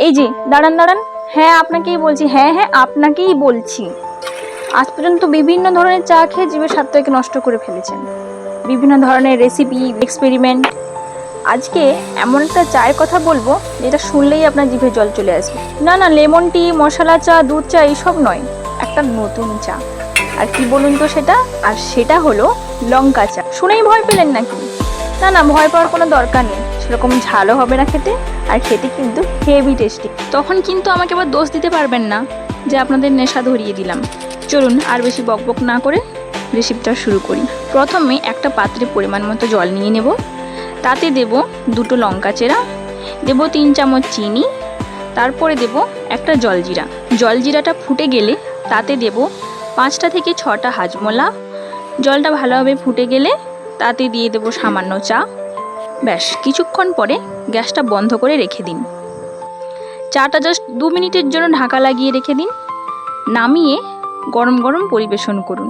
এই যে দাঁড়ান দাঁড়ান, হ্যাঁ আপনাকেই বলছি, হ্যাঁ হ্যাঁ আপনাকেই বলছি। আজ পর্যন্ত বিভিন্ন ধরনের চা খেয়ে জীবের স্বাদটাকে নষ্ট করে ফেলেছেন, বিভিন্ন ধরনের রেসিপি এক্সপেরিমেন্ট। আজকে এমন একটা চায়ের কথা বলবো যেটা শুনলেই আপনার জিভে জল চলে আসবে। না না, লেমন টি, মশলা চা, দুধ চা এইসব নয়, একটা নতুন চা। আর কি বলুন তো সেটা? আর সেটা হলো লঙ্কা চা। শুনেই ভয় পেলেন নাকি? না না, ভয় পাওয়ার কোনো দরকার নেই। সেরকম ঝালও হবে না খেতে, আর খেতে কিন্তু হেভি টেস্টি। তখন কিন্তু আমাকে আবার দোষ দিতে পারবেন না যে আপনাদের নেশা ধরিয়ে দিলাম। চলুন আর বেশি বকবক না করে রেসিপিটা শুরু করি। প্রথমে একটা পাত্রে পরিমাণ মতো জল নিয়ে নেব, তাতে দেব 2টো লঙ্কা চেরা, দেব 3 চামচ চিনি, তারপরে দেব একটা জলজিরা। জলজিরাটা ফুটে গেলে তাতে দেব 5টা থেকে 6টা হাজমোলা। জলটা ভালোভাবে ফুটে গেলে তাতে দিয়ে দেব সামান্য চা। ব্যাস, কিছুক্ষণ পরে গ্যাসটা বন্ধ করে রেখে দিন। চাটা জাস্ট 2 মিনিটের জন্য ঢাকা লাগিয়ে রেখে দিন। নামিয়ে গরম গরম পরিবেশন করুন।